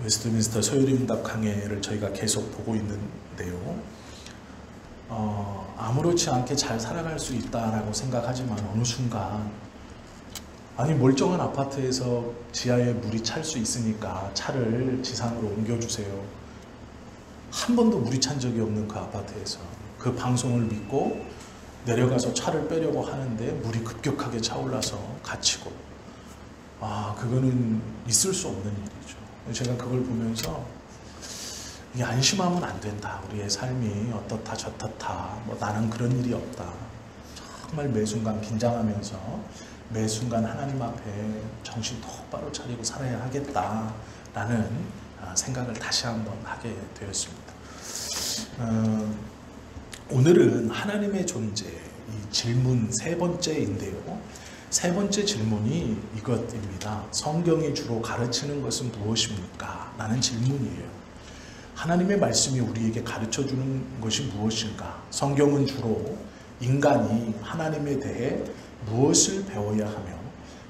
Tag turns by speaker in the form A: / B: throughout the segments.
A: 웨스트민스터 소요리문답 강해를 저희가 계속 보고 있는데요. 아무렇지 않게 잘 살아갈 수 있다라고 생각하지만 어느 순간 아니 멀쩡한 아파트에서 지하에 물이 찰 수 있으니까 차를 지상으로 옮겨주세요. 한 번도 물이 찬 적이 없는 그 아파트에서 그 방송을 믿고 내려가서 차를 빼려고 하는데 물이 급격하게 차올라서 갇히고, 그거는 있을 수 없는 일이죠. 제가 그걸 보면서 이게 안심하면 안 된다. 우리의 삶이 어떻다 저떻다, 뭐 나는 그런 일이 없다. 정말 매 순간 긴장하면서 매 순간 하나님 앞에 정신 똑바로 차리고 살아야 하겠다라는 생각을 다시 한번 하게 되었습니다. 오늘은 하나님의 존재, 이 질문 세 번째인데요. 세 번째 질문이 이것입니다. 성경이 주로 가르치는 것은 무엇입니까? 라는 질문이에요. 하나님의 말씀이 우리에게 가르쳐주는 것이 무엇인가? 성경은 주로 인간이 하나님에 대해 무엇을 배워야 하며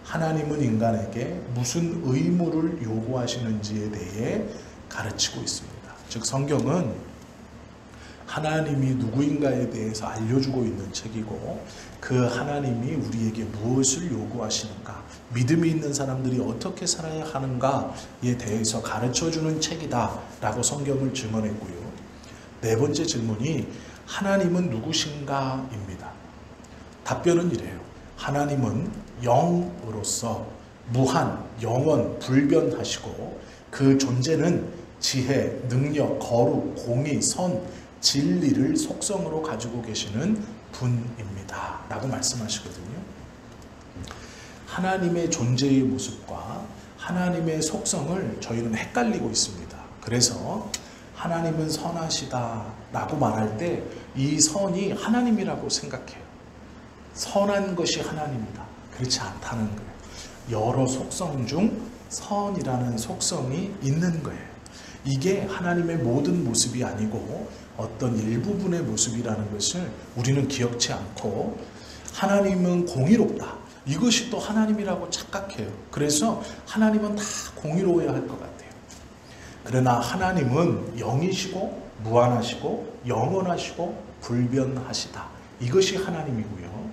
A: 하나님은 인간에게 무슨 의무를 요구하시는지에 대해 가르치고 있습니다. 즉 성경은 하나님이 누구인가에 대해서 알려주고 있는 책이고 그 하나님이 우리에게 무엇을 요구하시는가, 믿음이 있는 사람들이 어떻게 살아야 하는가에 대해서 가르쳐주는 책이다 라고 성경을 증언했고요. 네 번째 질문이 하나님은 누구신가 입니다. 답변은 이래요. 하나님은 영으로서 무한, 영원, 불변하시고 그 존재는 지혜, 능력, 거룩, 공의, 선, 진리를 속성으로 가지고 계시는 분입니다 라고 말씀하시거든요. 하나님의 존재의 모습과 하나님의 속성을 저희는 헷갈리고 있습니다. 그래서 하나님은 선하시다 라고 말할 때 이 선이 하나님이라고 생각해요. 선한 것이 하나님이다. 그렇지 않다는 거예요. 여러 속성 중 선이라는 속성이 있는 거예요. 이게 하나님의 모든 모습이 아니고 어떤 일부분의 모습이라는 것을 우리는 기억치 않고, 하나님은 공의롭다. 이것이 또 하나님이라고 착각해요. 그래서 하나님은 다 공의로워야 할 것 같아요. 그러나 하나님은 영이시고 무한하시고 영원하시고 불변하시다. 이것이 하나님이고요.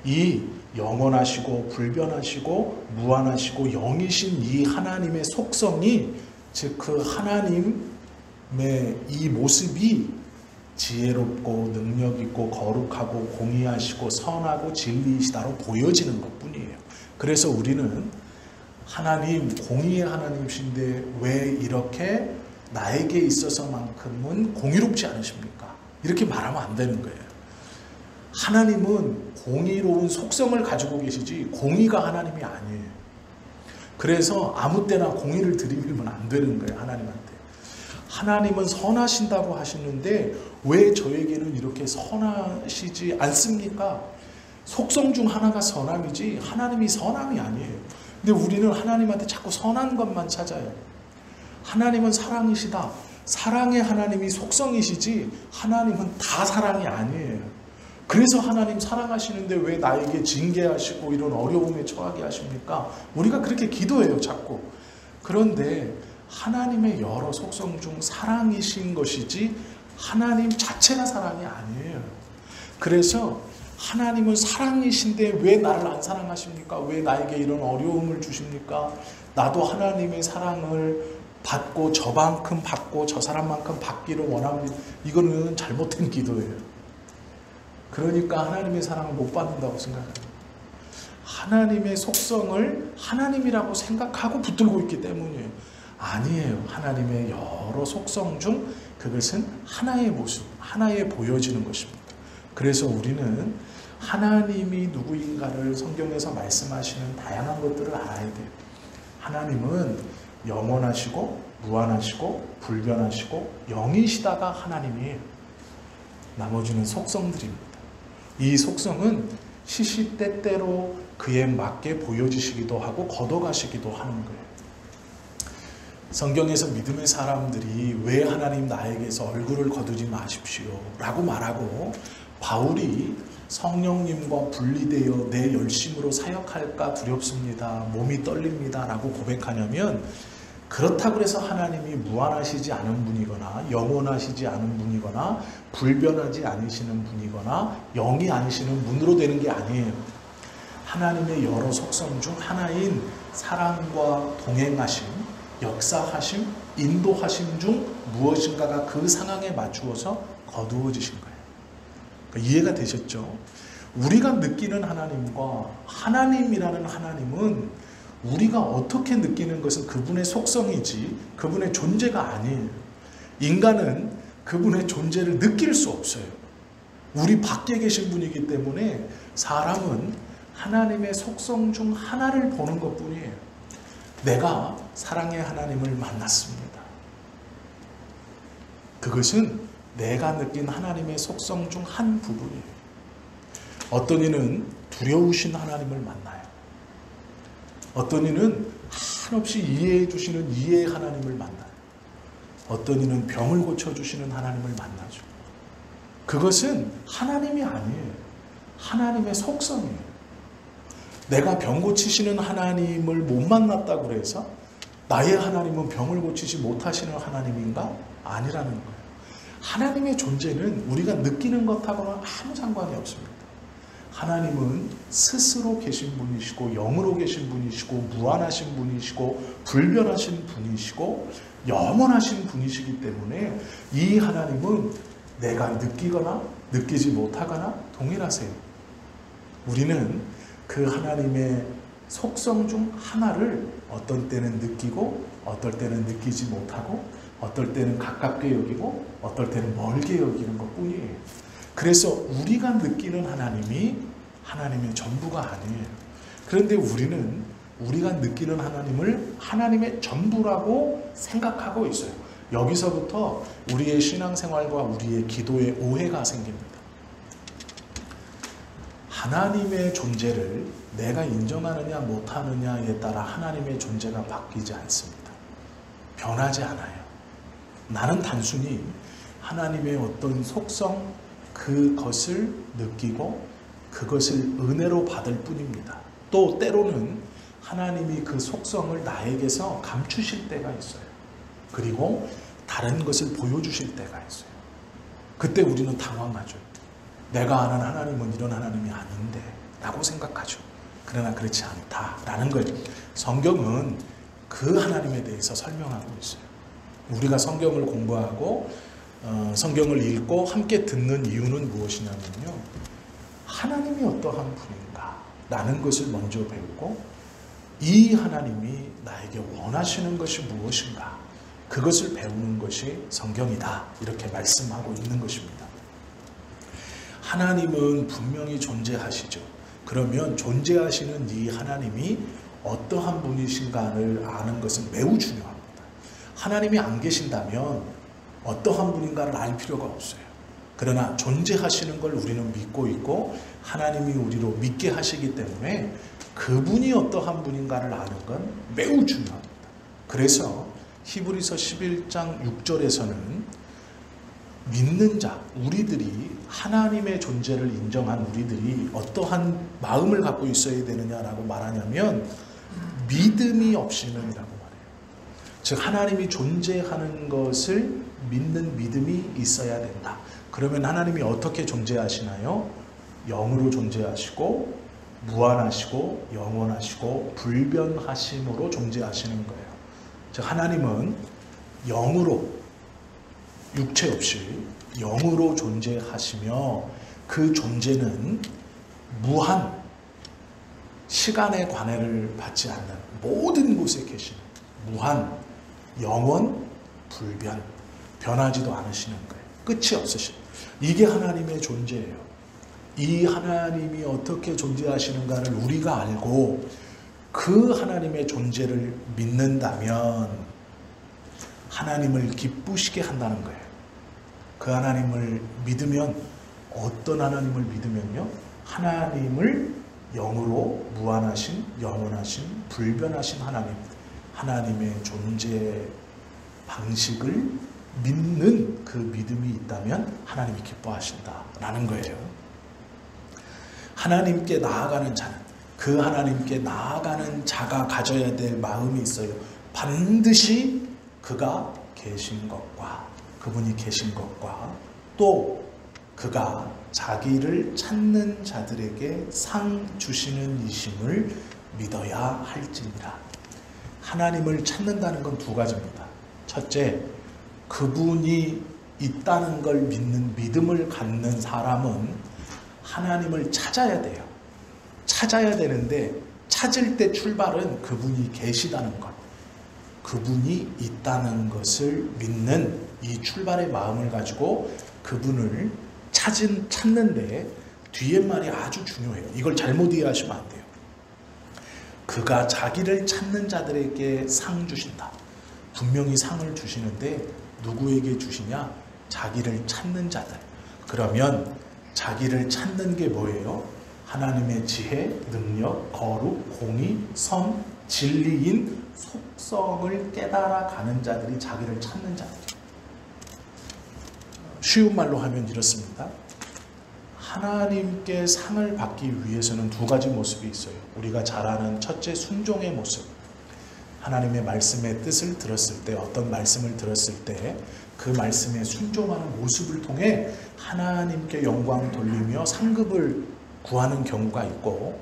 A: 이 영원하시고 불변하시고 무한하시고 영이신 이 하나님의 속성이, 즉 그 하나님의 이 모습이 지혜롭고 능력있고 거룩하고 공의하시고 선하고 진리이시다로 보여지는 것뿐이에요. 그래서 우리는 하나님, 공의의 하나님이신데 왜 이렇게 나에게 있어서만큼은 공의롭지 않으십니까? 이렇게 말하면 안 되는 거예요. 하나님은 공의로운 속성을 가지고 계시지 공의가 하나님이 아니에요. 그래서 아무 때나 공의를 들이밀면 안 되는 거예요. 하나님한테. 하나님은 선하신다고 하시는데 왜 저에게는 이렇게 선하시지 않습니까? 속성 중 하나가 선함이지 하나님이 선함이 아니에요. 근데 우리는 하나님한테 자꾸 선한 것만 찾아요. 하나님은 사랑이시다. 사랑의 하나님이 속성이시지 하나님은 다 사랑이 아니에요. 그래서 하나님 사랑하시는데 왜 나에게 징계하시고 이런 어려움에 처하게 하십니까? 우리가 그렇게 기도해요, 자꾸. 그런데 하나님의 여러 속성 중 사랑이신 것이지 하나님 자체가 사랑이 아니에요. 그래서 하나님은 사랑이신데 왜 나를 안 사랑하십니까? 왜 나에게 이런 어려움을 주십니까? 나도 하나님의 사랑을 받고 저만큼 받고 저 사람만큼 받기를 원합니다. 이거는 잘못된 기도예요. 그러니까 하나님의 사랑을 못 받는다고 생각합니다. 하나님의 속성을 하나님이라고 생각하고 붙들고 있기 때문이에요. 아니에요. 하나님의 여러 속성 중 그것은 하나의 모습, 하나의 보여지는 것입니다. 그래서 우리는 하나님이 누구인가를 성경에서 말씀하시는 다양한 것들을 알아야 돼요. 하나님은 영원하시고 무한하시고 불변하시고 영이시다가 하나님이에요. 나머지는 속성들입니다. 이 속성은 시시때때로 그에 맞게 보여지시기도 하고 걷어가시기도 하는 거예요. 성경에서 믿음의 사람들이 왜 하나님 나에게서 얼굴을 거두지 마십시오 라고 말하고 바울이 성령님과 분리되어 내 열심으로 사역할까 두렵습니다. 몸이 떨립니다 라고 고백하냐면 그렇다고 해서 하나님이 무한하시지 않은 분이거나 영원하시지 않은 분이거나 불변하지 않으시는 분이거나 영이 아니시는 분으로 되는 게 아니에요. 하나님의 여러 속성 중 하나인 사랑과 동행하심, 역사하심, 인도하심 중 무엇인가가 그 상황에 맞추어서 거두어지신 거예요. 그러니까 이해가 되셨죠? 우리가 느끼는 하나님과 하나님이라는 하나님은 우리가 어떻게 느끼는 것은 그분의 속성이지 그분의 존재가 아니에요. 인간은 그분의 존재를 느낄 수 없어요. 우리 밖에 계신 분이기 때문에 사람은 하나님의 속성 중 하나를 보는 것뿐이에요. 내가 사랑의 하나님을 만났습니다. 그것은 내가 느낀 하나님의 속성 중 한 부분이에요. 어떤 이는 두려우신 하나님을 만나요. 어떤 이는 한없이 이해해 주시는 이해의 하나님을 만나요. 어떤 이는 병을 고쳐주시는 하나님을 만나죠. 그것은 하나님이 아니에요. 하나님의 속성이에요. 내가 병 고치시는 하나님을 못 만났다고 해서 나의 하나님은 병을 고치지 못하시는 하나님인가? 아니라는 거예요. 하나님의 존재는 우리가 느끼는 것하고는 아무 상관이 없습니다. 하나님은 스스로 계신 분이시고 영으로 계신 분이시고 무한하신 분이시고 불변하신 분이시고 영원하신 분이시기 때문에 이 하나님은 내가 느끼거나 느끼지 못하거나 동일하세요. 우리는 그 하나님의 속성 중 하나를 어떤 때는 느끼고 어떨 때는 느끼지 못하고 어떨 때는 가깝게 여기고 어떨 때는 멀게 여기는 것뿐이에요. 그래서 우리가 느끼는 하나님이 하나님의 전부가 아니에요. 그런데 우리는 우리가 느끼는 하나님을 하나님의 전부라고 생각하고 있어요. 여기서부터 우리의 신앙생활과 우리의 기도에 오해가 생깁니다. 하나님의 존재를 내가 인정하느냐 못하느냐에 따라 하나님의 존재가 바뀌지 않습니다. 변하지 않아요. 나는 단순히 하나님의 어떤 속성, 그것을 느끼고 그것을 은혜로 받을 뿐입니다. 또 때로는 하나님이 그 속성을 나에게서 감추실 때가 있어요. 그리고 다른 것을 보여주실 때가 있어요. 그때 우리는 당황하죠. 내가 아는 하나님은 이런 하나님이 아닌데 라고 생각하죠. 그러나 그렇지 않다라는 거예요. 성경은 그 하나님에 대해서 설명하고 있어요. 우리가 성경을 공부하고 성경을 읽고 함께 듣는 이유는 무엇이냐면요. 하나님이 어떠한 분인가 라는 것을 먼저 배우고 이 하나님이 나에게 원하시는 것이 무엇인가 그것을 배우는 것이 성경이다 이렇게 말씀하고 있는 것입니다. 하나님은 분명히 존재하시죠. 그러면 존재하시는 이 하나님이 어떠한 분이신가를 아는 것은 매우 중요합니다. 하나님이 안 계신다면 어떠한 분인가를 알 필요가 없어요. 그러나 존재하시는 걸 우리는 믿고 있고 하나님이 우리로 믿게 하시기 때문에 그분이 어떠한 분인가를 아는 건 매우 중요합니다. 그래서 히브리서 11장 6절에서는 믿는 자, 우리들이 하나님의 존재를 인정한 우리들이 어떠한 마음을 갖고 있어야 되느냐라고 말하냐면 믿음이 없이는이라고 말해요. 즉 하나님이 존재하는 것을 믿는 믿음이 있어야 된다. 그러면 하나님이 어떻게 존재하시나요? 영으로 존재하시고 무한하시고 영원하시고 불변하심으로 존재하시는 거예요. 즉 하나님은 영으로 육체 없이 영으로 존재하시며 그 존재는 무한 시간의 관해를 받지 않는 모든 곳에 계신 무한 영원 불변 변하지도 않으시는 거예요. 끝이 없으신 이게 하나님의 존재예요. 이 하나님이 어떻게 존재하시는가를 우리가 알고 그 하나님의 존재를 믿는다면 하나님을 기쁘시게 한다는 거예요. 그 하나님을 믿으면 어떤 하나님을 믿으면요? 하나님을 영으로 무한하신 영원하신 불변하신 하나님의 존재 방식을 믿는 그 믿음이 있다면 하나님이 기뻐하신다라는 거예요. 하나님께 나아가는 자는 그 하나님께 나아가는 자가 가져야 될 마음이 있어요. 반드시 그가 계신 것과 그분이 계신 것과 또 그가 자기를 찾는 자들에게 상 주시는 이심을 믿어야 할지니라. 하나님을 찾는다는 건 두 가지입니다. 첫째, 그분이 있다는 걸 믿는 믿음을 갖는 사람은 하나님을 찾아야 돼요. 찾아야 되는데 찾을 때 출발은 그분이 계시다는 것, 그분이 있다는 것을 믿는 이 출발의 마음을 가지고 그분을 찾는데 뒤에 말이 아주 중요해요. 이걸 잘못 이해하시면 안 돼요. 그가 자기를 찾는 자들에게 상 주신다. 분명히 상을 주시는데 누구에게 주시냐? 자기를 찾는 자들. 그러면 자기를 찾는 게 뭐예요? 하나님의 지혜, 능력, 거룩, 공의, 선, 진리인 속성을 깨달아가는 자들이 자기를 찾는 자들. 쉬운 말로 하면 이렇습니다. 하나님께 상을 받기 위해서는 두 가지 모습이 있어요. 우리가 잘 아는 첫째, 순종의 모습. 하나님의 말씀의 뜻을 들었을 때, 어떤 말씀을 들었을 때 그 말씀에 순종하는 모습을 통해 하나님께 영광 돌리며 상급을 구하는 경우가 있고,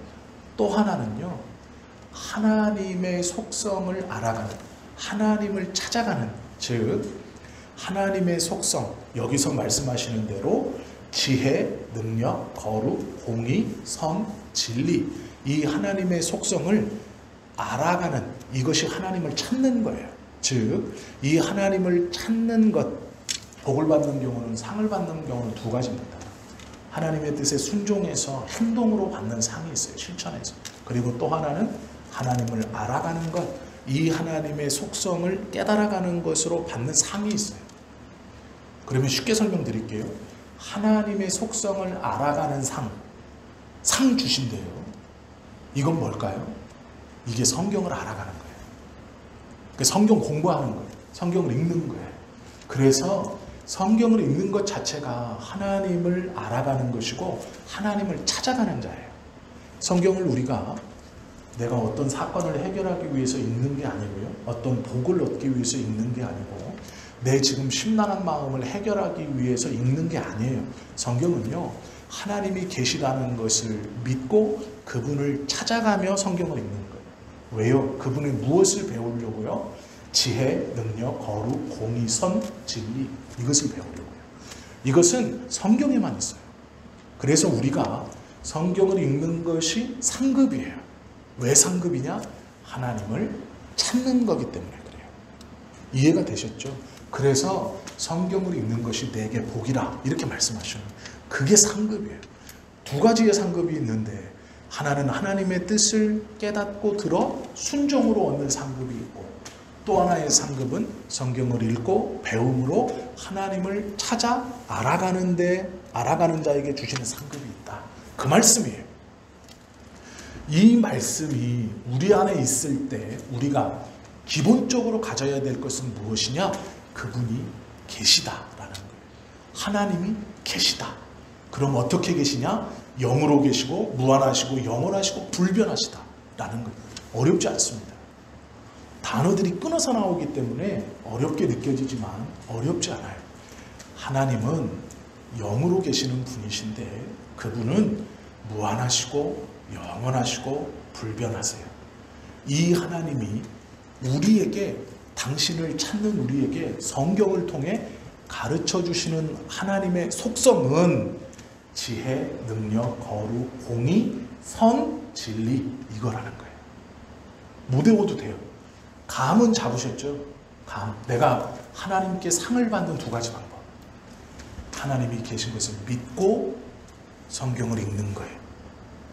A: 또 하나는요, 하나님의 속성을 알아가는, 하나님을 찾아가는, 즉 하나님의 속성, 여기서 말씀하시는 대로 지혜, 능력, 거룩, 공의, 선, 진리, 이 하나님의 속성을 알아가는, 이것이 하나님을 찾는 거예요. 즉 이 하나님을 찾는 것, 복을 받는 경우는, 상을 받는 경우는 두 가지입니다. 하나님의 뜻에 순종해서 행동으로 받는 상이 있어요. 실천해서. 그리고 또 하나는 하나님을 알아가는 것, 이 하나님의 속성을 깨달아가는 것으로 받는 상이 있어요. 그러면 쉽게 설명드릴게요. 하나님의 속성을 알아가는 상 주신대요. 이건 뭘까요? 이게 성경을 알아가는 거예요. 성경 공부하는 거예요. 성경을 읽는 거예요. 그래서 성경을 읽는 것 자체가 하나님을 알아가는 것이고 하나님을 찾아가는 자예요. 성경을 우리가 내가 어떤 사건을 해결하기 위해서 읽는 게 아니고요. 어떤 복을 얻기 위해서 읽는 게 아니고 내 지금 심란한 마음을 해결하기 위해서 읽는 게 아니에요. 성경은요, 하나님이 계시다는 것을 믿고 그분을 찾아가며 성경을 읽는 거예요. 왜요? 그분의 무엇을 배우려고요? 지혜, 능력, 거룩, 공의, 선, 진리, 이것을 배우려고요. 이것은 성경에만 있어요. 그래서 우리가 성경을 읽는 것이 상급이에요. 왜 상급이냐? 하나님을 찾는 거기 때문에 그래요. 이해가 되셨죠? 그래서 성경을 읽는 것이 내게 복이라 이렇게 말씀하시는, 그게 상급이에요. 두 가지의 상급이 있는데 하나는 하나님의 뜻을 깨닫고 들어 순종으로 얻는 상급이 있고, 또 하나의 상급은 성경을 읽고 배움으로 하나님을 찾아 알아가는 자에게 주시는 상급이 있다. 그 말씀이에요. 이 말씀이 우리 안에 있을 때 우리가 기본적으로 가져야 될 것은 무엇이냐? 그분이 계시다라는 거예요. 하나님이 계시다. 그럼 어떻게 계시냐? 영으로 계시고 무한하시고 영원하시고 불변하시다라는 거예요. 어렵지 않습니다. 단어들이 끊어서 나오기 때문에 어렵게 느껴지지만 어렵지 않아요. 하나님은 영으로 계시는 분이신데 그분은 무한하시고 영원하시고 불변하세요. 이 하나님이 우리에게, 당신을 찾는 우리에게 성경을 통해 가르쳐 주시는 하나님의 속성은 지혜, 능력, 거룩, 공의, 선, 진리, 이거라는 거예요. 못 외워도 돼요. 감은 잡으셨죠? 감. 내가 하나님께 상을 받는 두 가지 방법. 하나님이 계신 것을 믿고 성경을 읽는 거예요.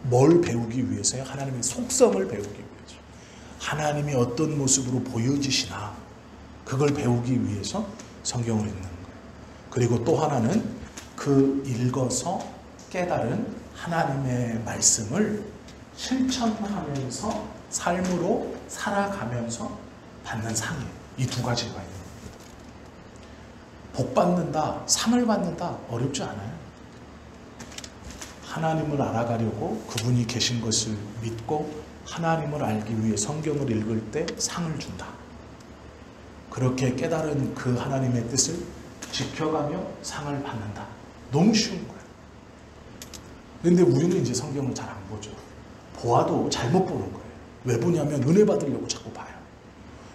A: 뭘 배우기 위해서요? 하나님의 속성을 배우기 위해서. 하나님이 어떤 모습으로 보여지시나 그걸 배우기 위해서 성경을 읽는 거예요. 그리고 또 하나는 그 읽어서 깨달은 하나님의 말씀을 실천하면서 삶으로 살아가면서 받는 상이에요. 이 두 가지가 있는 겁니다. 복 받는다, 상을 받는다, 어렵지 않아요. 하나님을 알아가려고 그분이 계신 것을 믿고 하나님을 알기 위해 성경을 읽을 때 상을 준다. 그렇게 깨달은 그 하나님의 뜻을 지켜가며 상을 받는다. 너무 쉬운 거예요. 그런데 우리는 이제 성경을 잘 안 보죠. 보아도 잘못 보는 거예요. 왜 보냐면 은혜 받으려고 자꾸 봐요.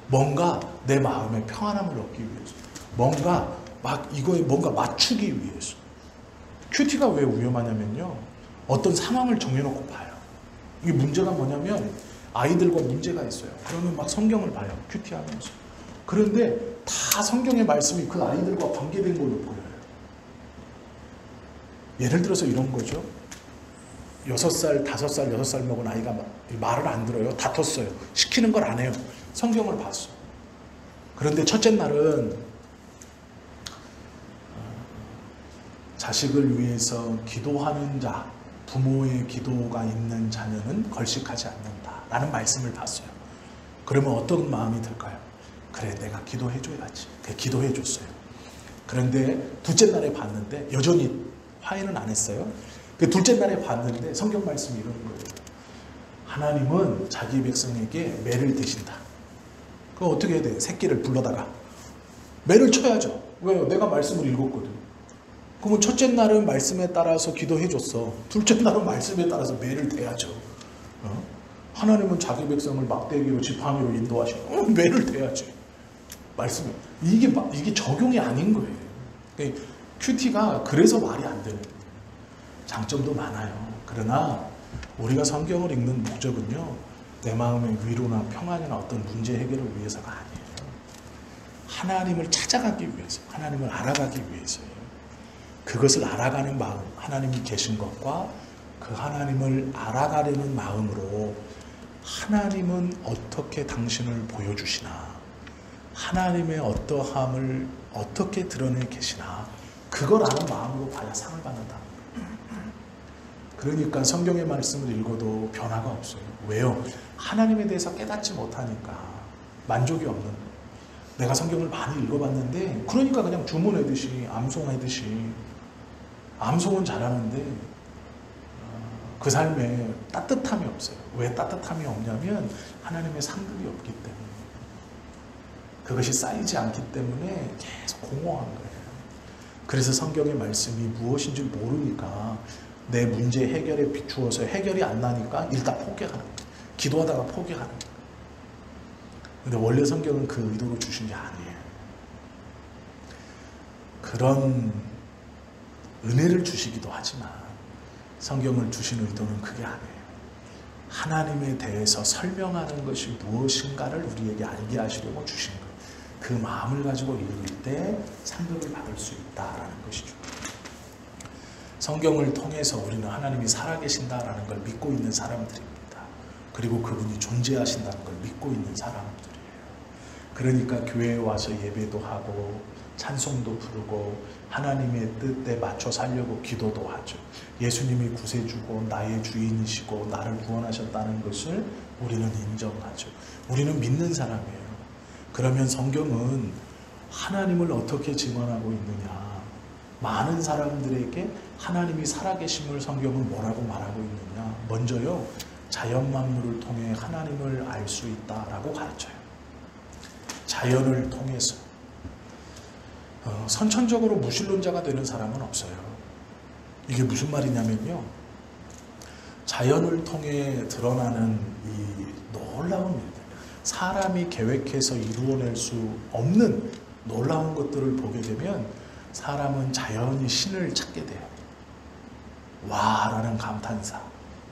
A: 뭔가 내 마음의 평안함을 얻기 위해서, 뭔가 막 이거에 뭔가 맞추기 위해서. 큐티가 왜 위험하냐면요, 어떤 상황을 정해놓고 봐요. 이게 문제가 뭐냐면 아이들과 문제가 있어요. 그러면 막 성경을 봐요, 큐티 하면서. 그런데 다 성경의 말씀이 그 아이들과 관계된 걸로 보여요. 예를 들어서 이런 거죠. 6살, 5살, 6살 먹은 아이가 말을 안 들어요. 다퉜어요. 시키는 걸 안 해요. 성경을 봤어. 그런데 첫째 날은 자식을 위해서 기도하는 자, 부모의 기도가 있는 자녀는 걸식하지 않는다 라는 말씀을 봤어요. 그러면 어떤 마음이 들까요? 그래, 내가 기도해줘야지. 그래, 기도해줬어요. 그런데 둘째 날에 봤는데 여전히 화해는 안 했어요. 둘째 날에 봤는데 성경 말씀이 이러는 거예요. 하나님은 자기 백성에게 매를 드신다. 그럼 어떻게 해야 돼요? 새끼를 불러다가 매를 쳐야죠. 왜요? 내가 말씀을 읽었거든. 그러면 첫째 날은 말씀에 따라서 기도해줬어. 둘째 날은 말씀에 따라서 매를 대야죠. 하나님은 자기 백성을 막대기로 지팡이로 인도하시고 매를 대야지. 말씀에 이게 적용이 아닌 거예요. 큐티가 그래서 말이 안 되는 거예요. 장점도 많아요. 그러나 우리가 성경을 읽는 목적은요, 내 마음의 위로나 평안이나 어떤 문제 해결을 위해서가 아니에요. 하나님을 찾아가기 위해서, 하나님을 알아가기 위해서예요. 그것을 알아가는 마음, 하나님이 계신 것과 그 하나님을 알아가려는 마음으로 하나님은 어떻게 당신을 보여주시나, 하나님의 어떠함을 어떻게 드러내 계시나, 그걸 아는 마음으로 봐야 상을 받는다. 그러니까 성경의 말씀을 읽어도 변화가 없어요. 왜요? 하나님에 대해서 깨닫지 못하니까 만족이 없는 거예요. 내가 성경을 많이 읽어봤는데 그러니까 그냥 주문하듯이 암송하듯이 암송은 잘하는데 그 삶에 따뜻함이 없어요. 왜 따뜻함이 없냐면 하나님의 상급이 없기 때문에, 그것이 쌓이지 않기 때문에 계속 공허한 거예요. 그래서 성경의 말씀이 무엇인지 모르니까 내 문제 해결에 비추어서 해결이 안 나니까 일단 포기하는 거예요. 기도하다가 포기하는 거예요. 근데 원래 성경은 그 의도로 주신 게 아니에요. 그런 은혜를 주시기도 하지만 성경을 주신 의도는 그게 아니에요. 하나님에 대해서 설명하는 것이 무엇인가를 우리에게 알게 하시려고 주신 거예요. 그 마음을 가지고 읽을 때 상급을 받을 수 있다라는 것이죠. 성경을 통해서 우리는 하나님이 살아계신다라는 걸 믿고 있는 사람들입니다. 그리고 그분이 존재하신다는 걸 믿고 있는 사람들이에요. 그러니까 교회에 와서 예배도 하고 찬송도 부르고 하나님의 뜻에 맞춰 살려고 기도도 하죠. 예수님이 구세주고 나의 주인이시고 나를 구원하셨다는 것을 우리는 인정하죠. 우리는 믿는 사람이에요. 그러면 성경은 하나님을 어떻게 증언하고 있느냐, 많은 사람들에게 하나님이 살아계심을 성경은 뭐라고 말하고 있느냐, 먼저요, 자연 만물을 통해 하나님을 알 수 있다라고 가르쳐요. 자연을 통해서. 선천적으로 무신론자가 되는 사람은 없어요. 이게 무슨 말이냐면요, 자연을 통해 드러나는 이 놀라운 일들, 사람이 계획해서 이루어낼 수 없는 놀라운 것들을 보게 되면 사람은 자연히 신을 찾게 돼요. 와 라는 감탄사,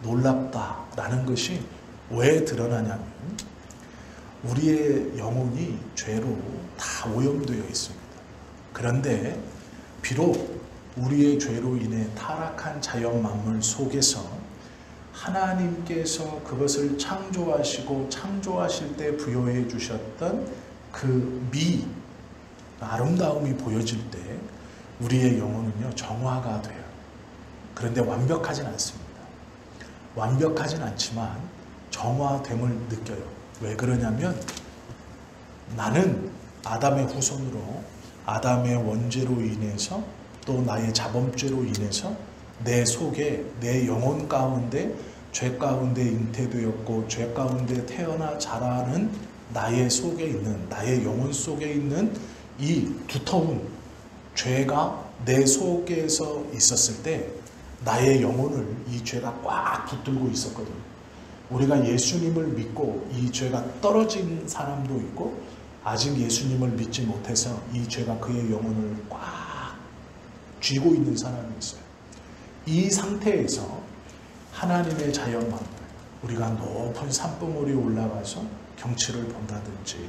A: 놀랍다 라는 것이 왜 드러나냐면 우리의 영혼이 죄로 다 오염되어 있습니다. 그런데 비록 우리의 죄로 인해 타락한 자연 만물 속에서 하나님께서 그것을 창조하시고 창조하실 때 부여해 주셨던 그 아름다움이 보여질 때 우리의 영혼은요, 정화가 돼요. 그런데 완벽하진 않습니다. 완벽하진 않지만 정화됨을 느껴요. 왜 그러냐면 나는 아담의 후손으로 아담의 원죄로 인해서 또 나의 자범죄로 인해서 내 속에 내 영혼 가운데 죄 가운데 잉태되었고 죄 가운데 태어나 자라는 나의 속에 있는, 나의 영혼 속에 있는 이 두터운 죄가 내 속에서 있었을 때 나의 영혼을 이 죄가 꽉 붙들고 있었거든. 우리가 예수님을 믿고 이 죄가 떨어진 사람도 있고 아직 예수님을 믿지 못해서 이 죄가 그의 영혼을 꽉 쥐고 있는 사람이 있어요. 이 상태에서 하나님의 자연 만물, 우리가 높은 산봉우리에 올라가서 경치를 본다든지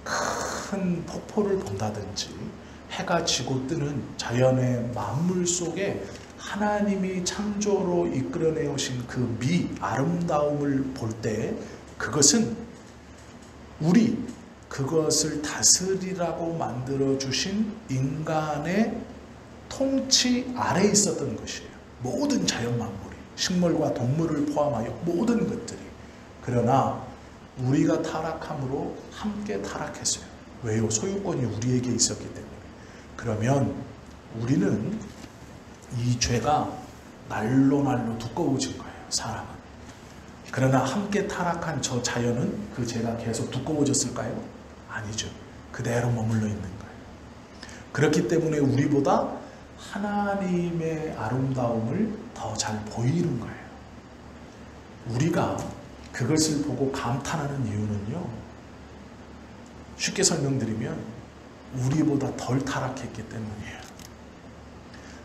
A: 큰 폭포를 본다든지 해가 지고 뜨는 자연의 만물 속에 하나님이 창조로 이끌어내 오신 그 아름다움을 볼 때 그것은 그것을 다스리라고 만들어 주신 인간의 통치 아래에 있었던 것이에요. 모든 자연 만물이, 식물과 동물을 포함하여 모든 것들이. 그러나 우리가 타락함으로 함께 타락했어요. 왜요? 소유권이 우리에게 있었기 때문에. 그러면 우리는 이 죄가 날로 두꺼워진 거예요. 사람은. 그러나 함께 타락한 저 자연은 그 죄가 계속 두꺼워졌을까요? 아니죠. 그대로 머물러 있는 거예요. 그렇기 때문에 우리보다 하나님의 아름다움을 더 잘 보이는 거예요. 우리가 그것을 보고 감탄하는 이유는요, 쉽게 설명드리면 우리보다 덜 타락했기 때문이에요.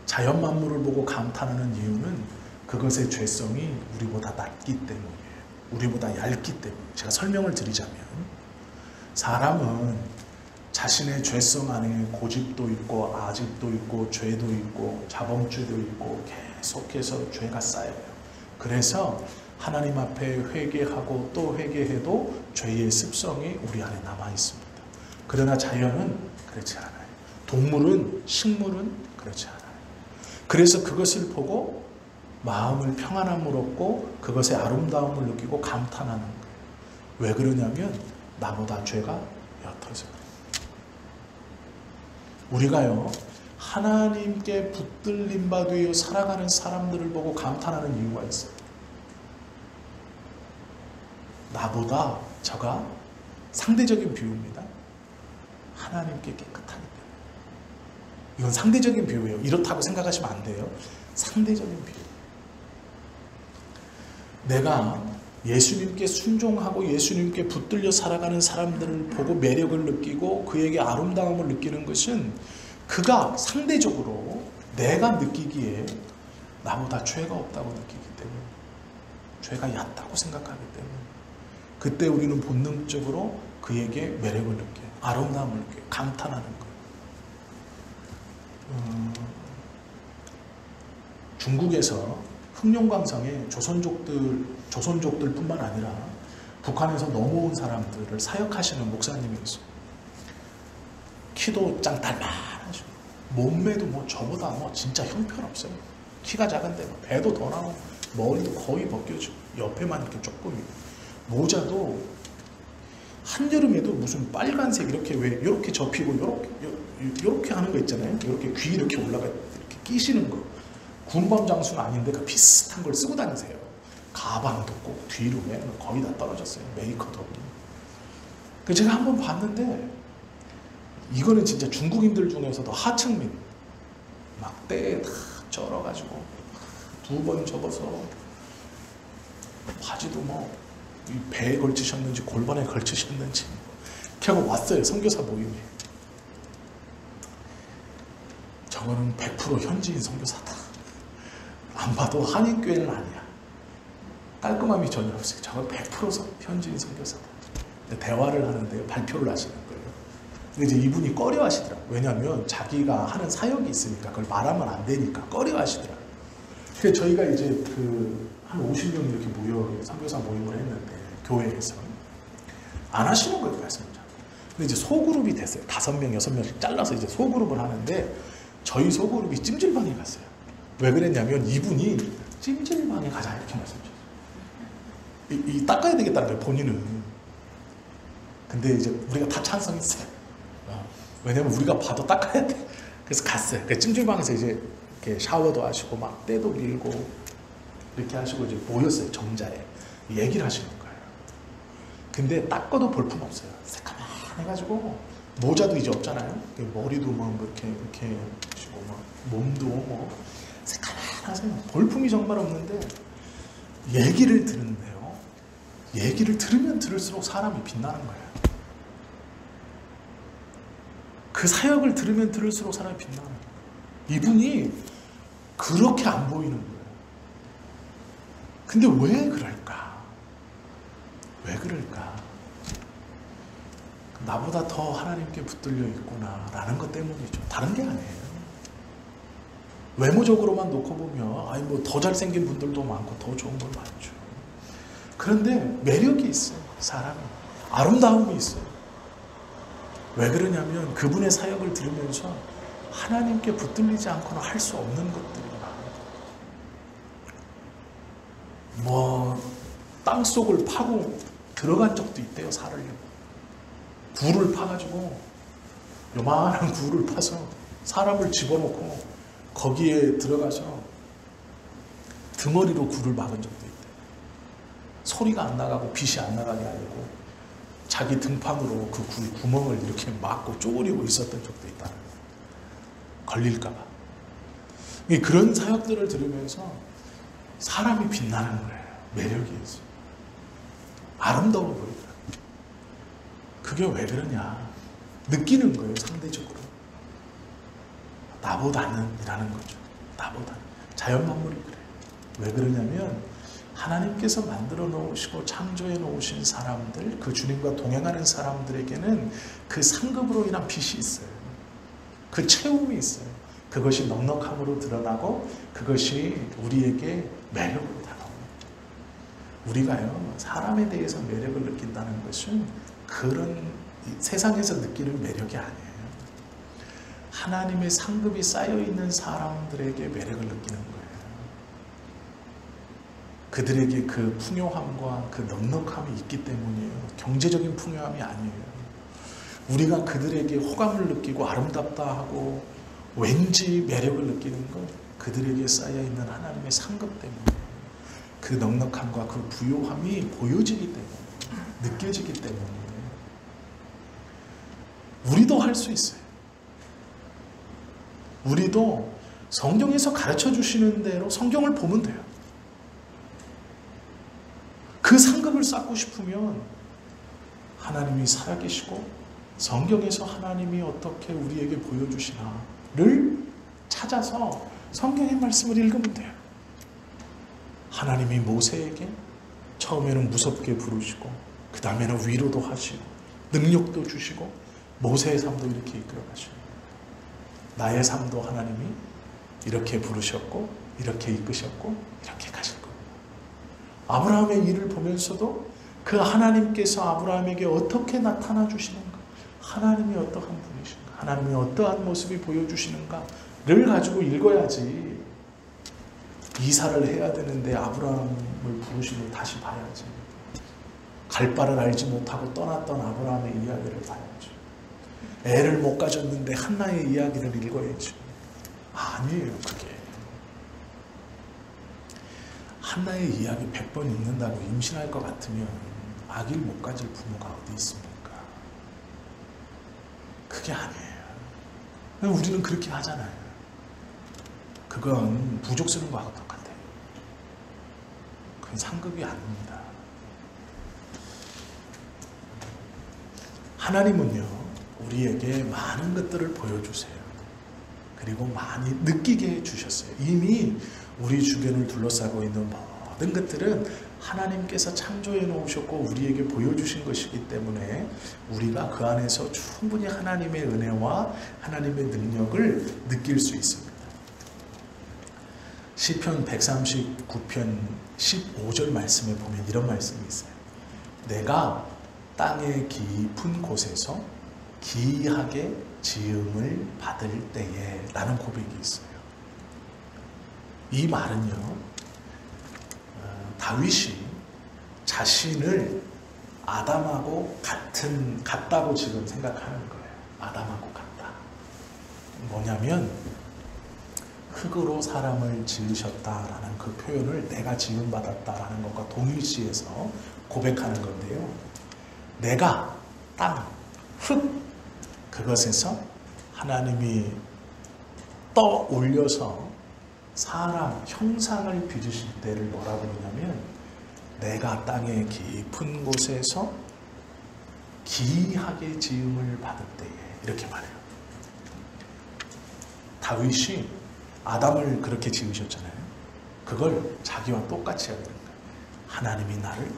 A: 자연 만물을 보고 감탄하는 이유는 그것의 죄성이 우리보다 낮기 때문이에요. 우리보다 얇기 때문에. 제가 설명을 드리자면, 사람은 자신의 죄성 안에 고집도 있고 아집도 있고 죄도 있고 자범죄도 있고 계속해서 죄가 쌓여요. 그래서 하나님 앞에 회개하고 또 회개해도 죄의 습성이 우리 안에 남아 있습니다. 그러나 자연은 그렇지 않아요. 동물은, 식물은 그렇지 않아요. 그래서 그것을 보고 마음을 평안함을 얻고 그것의 아름다움을 느끼고 감탄하는 거예요. 왜 그러냐면 나보다 죄가 옅어서 그래요. 우리가요, 하나님께 붙들림 받으여 살아가는 사람들을 보고 감탄하는 이유가 있어요. 나보다 저가, 상대적인 비유입니다, 하나님께 깨끗하기 때문에. 이건 상대적인 비유예요. 이렇다고 생각하시면 안 돼요. 상대적인 비유. 내가 예수님께 순종하고 예수님께 붙들려 살아가는 사람들을 보고 매력을 느끼고 그에게 아름다움을 느끼는 것은 그가 상대적으로 내가 느끼기에 나보다 죄가 없다고 느끼기 때문에, 죄가 얕다고 생각하기 때문에 그때 우리는 본능적으로 그에게 매력을 느껴요. 아름다움을 느껴요. 감탄하는 거예요. 중국에서 흑룡강성에 조선족들 뿐만 아니라 북한에서 넘어온 사람들을 사역하시는 목사님이 있어요. 키도 짱달만하시고 몸매도 뭐 저보다 뭐 진짜 형편없어요. 키가 작은데 배도 더 나오고 머리도 거의 벗겨지고 옆에만 이렇게 조금, 모자도 한여름에도 무슨 빨간색 이렇게 왜 이렇게 접히고 이렇게 하는 거 있잖아요. 이렇게 귀 이렇게 올라가 이렇게 끼시는 거. 군밤 장수는 아닌데 그 비슷한 걸 쓰고 다니세요. 가방도 꼭 뒤로 거의 다 떨어졌어요. 메이커도 없고. 그 제가 한번 봤는데 이거는 진짜 중국인들 중에서도 하층민, 막 때에 다 쩔어가지고 2번 접어서 바지도 뭐 배에 걸치셨는지 골반에 걸치셨는지 결국 왔어요. 선교사 모임에. 저거는 100% 현지인 선교사다. 안 봐도 한인교회는 아니야. 깔끔함이 전혀 없어요. 저건 100% 현지인 선교사다. 대화를 하는데 발표를 하시는 거예요. 근데 이제 이분이 꺼려 하시더라고요. 왜냐하면 자기가 하는 사역이 있으니까 그걸 말하면 안 되니까 꺼려 하시더라고요. 그래서 저희가 이제 한 50명 이렇게 모여 선교사 모임을 했는데 교회에서 안 하시는 거예요. 말씀을. 근데 이제 소그룹이 됐어요. 5명, 6명씩 잘라서 이제 소그룹을 하는데 저희 소그룹이 찜질방에 갔어요. 왜 그랬냐면 이분이 찜질방에 가자 이렇게 말씀하셨어요. 이 닦아야 되겠다는 거예요. 본인은. 근데 이제 우리가 다 찬성했어요. 왜냐면 우리가 봐도 닦아야 돼. 그래서 갔어요. 그 찜질방에서 이제 이렇게 샤워도 하시고 막 때도 밀고 이렇게 하시고 이제 모였어요. 정자에 얘기를 하시는 거예요. 근데 닦아도 볼품 없어요. 새까만해가지고 모자도 이제 없잖아요. 머리도 막 이렇게 하시고 막 몸도 뭐 새까만하세요. 볼품이 정말 없는데 얘기를 듣는데요. 얘기를 들으면 들을수록 사람이 빛나는 거예요. 그 사역을 들으면 들을수록 사람이 빛나는 거예요. 이분이 그렇게 안 보이는 거예요. 근데 왜 그럴까? 왜 그럴까? 나보다 더 하나님께 붙들려 있구나 라는 것 때문이죠. 다른 게 아니에요. 외모적으로만 놓고 보면 아니 뭐 더 잘생긴 분들도 많고 더 좋은 걸 많죠. 그런데 매력이 있어요. 사람이. 아름다움이 있어요. 왜 그러냐면 그분의 사역을 들으면서 하나님께 붙들리지 않고는 할 수 없는 것들이 많아요. 뭐 땅속을 파고 들어간 적도 있대요. 살을. 굴을 파가지고 요만한 굴을 파서 사람을 집어넣고 거기에 들어가서 등어리로 굴을 막은 적도 있대요. 소리가 안 나가고 빛이 안 나가게 하려고 자기 등판으로 그 굴 구멍을 이렇게 막고 쪼그리고 있었던 적도 있다. 걸릴까봐. 그런 사역들을 들으면서 사람이 빛나는 거예요. 매력이 있어요. 아름다워 보이더라고요. 그게 왜 그러냐. 느끼는 거예요. 상대적으로. 나보다는 이라는 거죠. 나보다. 자연 만물이 그래요. 왜 그러냐면 하나님께서 만들어 놓으시고 창조해 놓으신 사람들, 그 주님과 동행하는 사람들에게는 그 상급으로 인한 빛이 있어요. 그 채움이 있어요. 그것이 넉넉함으로 드러나고 그것이 우리에게 매력으로 다가옵니다. 우리가요, 사람에 대해서 매력을 느낀다는 것은 그런 세상에서 느끼는 매력이 아니에요. 하나님의 상급이 쌓여있는 사람들에게 매력을 느끼는 거예요. 그들에게 그 풍요함과 그 넉넉함이 있기 때문이에요. 경제적인 풍요함이 아니에요. 우리가 그들에게 호감을 느끼고 아름답다 하고 왠지 매력을 느끼는 건 그들에게 쌓여있는 하나님의 상급 때문이에요. 그 넉넉함과 그 부요함이 보여지기 때문에, 느껴지기 때문에 우리도 할 수 있어요. 우리도 성경에서 가르쳐 주시는 대로 성경을 보면 돼요. 그 상급을 쌓고 싶으면 하나님이 살아계시고 성경에서 하나님이 어떻게 우리에게 보여주시나를 찾아서 성경의 말씀을 읽으면 돼요. 하나님이 모세에게 처음에는 무섭게 부르시고 그 다음에는 위로도 하시고 능력도 주시고 모세의 삶도 이렇게 이끌어 가시고 나의 삶도 하나님이 이렇게 부르셨고 이렇게 이끄셨고 이렇게 가실 겁니다. 아브라함의 일을 보면서도 그 하나님께서 아브라함에게 어떻게 나타나 주시는가, 하나님이 어떠한 분이신가, 하나님이 어떠한 모습이 보여주시는가를 가지고 읽어야지. 이사를 해야 되는데 아브라함을 부르시고 다시 봐야지. 갈 바를 알지 못하고 떠났던 아브라함의 이야기를 봐야지. 애를 못 가졌는데 한나의 이야기를 읽어야지. 아니에요, 그게. 한나의 이야기 100번 읽는다고 임신할 것 같으면 아기를 못 가질 부모가 어디 있습니까? 그게 아니에요. 우리는 그렇게 하잖아요. 그건 부족 쓰는 거하고 똑같아요. 그건 상급이 아닙니다. 하나님은요, 우리에게 많은 것들을 보여주세요. 그리고 많이 느끼게 해주셨어요. 이미 우리 주변을 둘러싸고 있는 모든 것들은 하나님께서 창조해 놓으셨고 우리에게 보여주신 것이기 때문에 우리가 그 안에서 충분히 하나님의 은혜와 하나님의 능력을 느낄 수 있습니다. 시편 139편 15절 말씀에 보면 이런 말씀이 있어요. 내가 땅의 깊은 곳에서 기이하게 지음을 받을 때에 라는 고백이 있어요. 이 말은요, 다윗이 자신을 아담하고 같다고 지금 생각하는 거예요. 아담하고 같다. 뭐냐면 흙으로 사람을 지으셨다라는 그 표현을 내가 지음받았다라는 것과 동일시해서 고백하는 건데요. 내가 땅, 흙, 그것에서 하나님이 떠올려서 사람 형상을 빚으실 때를 뭐라고 그러냐면 내가 땅의 깊은 곳에서 기이하게 지음을 받을 때에 이렇게 말해요. 다윗이 아담을 그렇게 지으셨잖아요. 그걸 자기와 똑같이 해야 된다. 하나님이 나를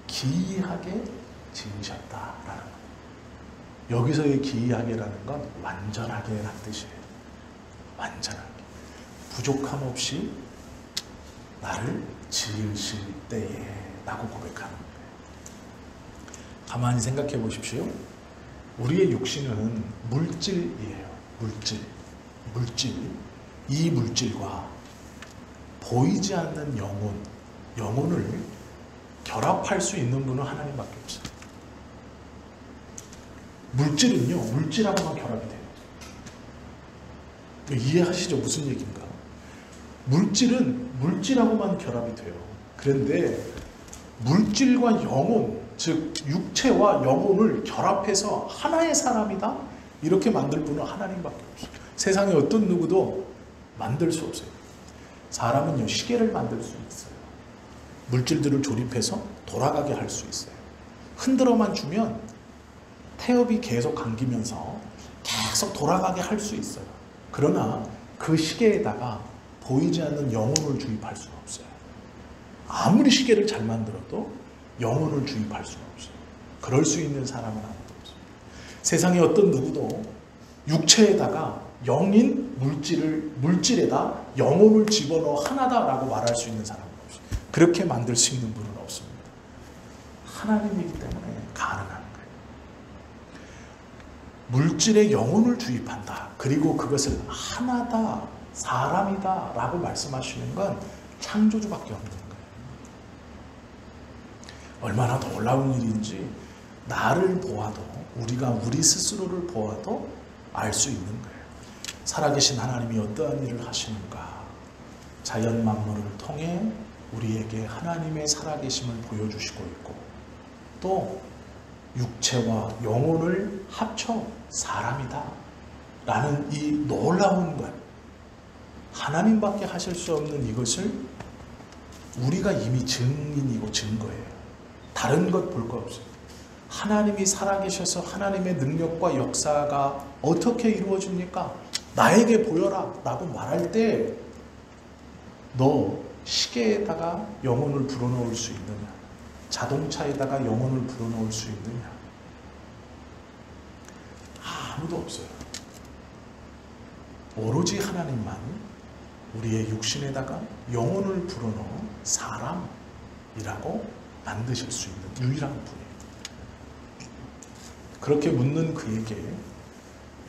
A: 기이하게 지으셨다라는 거예요. 여기서의 기이하게라는 건 완전하게라는 뜻이에요. 완전하게. 부족함 없이 나를 지으실 때에 라고 고백하는 거예요. 가만히 생각해 보십시오. 우리의 육신은 물질이에요. 물질. 이 물질과 보이지 않는 영혼을 결합할 수 있는 분은 하나님밖에 없어요. 물질은요, 물질하고만 결합이 돼요. 이해하시죠? 무슨 얘기인가? 물질은 물질하고만 결합이 돼요. 그런데 물질과 영혼, 즉 육체와 영혼을 결합해서 하나의 사람이다? 이렇게 만들 분은 하나님밖에 없어요. 세상에 어떤 누구도 만들 수 없어요. 사람은요, 시계를 만들 수 있어요. 물질들을 조립해서 돌아가게 할 수 있어요. 흔들어만 주면 태엽이 계속 감기면서 계속 돌아가게 할 수 있어요. 그러나 그 시계에다가 보이지 않는 영혼을 주입할 수가 없어요. 아무리 시계를 잘 만들어도 영혼을 주입할 수가 없어요. 그럴 수 있는 사람은 아무도 없어요. 세상에 어떤 누구도 육체에다가 영인 물질에다 영혼을 집어넣어 하나다라고 말할 수 있는 사람은 없어요. 그렇게 만들 수 있는 분은 없습니다. 하나님이기 때문에 가능한 거예요. 물질에 영혼을 주입한다. 그리고 그것을 하나다, 사람이다 라고 말씀하시는 건 창조주밖에 없는 거예요. 얼마나 놀라운 일인지 나를 보아도, 우리가 우리 스스로를 보아도 알 수 있는 거예요. 살아계신 하나님이 어떠한 일을 하시는가. 자연 만물을 통해 우리에게 하나님의 살아계심을 보여주시고 있고, 또 육체와 영혼을 합쳐 사람이다 라는 이 놀라운 것, 하나님밖에 하실 수 없는 이것을 우리가 이미 증인이고 증거예요. 다른 것 볼 거 없어요. 하나님이 살아계셔서 하나님의 능력과 역사가 어떻게 이루어집니까? 나에게 보여라 라고 말할 때 너 시계에다가 영혼을 불어넣을 수 있느냐? 자동차에다가 영혼을 불어넣을 수 있느냐? 아무도 없어요. 오로지 하나님만 우리의 육신에다가 영혼을 불어넣은 사람이라고 만드실 수 있는 유일한 분이에요. 그렇게 묻는 그에게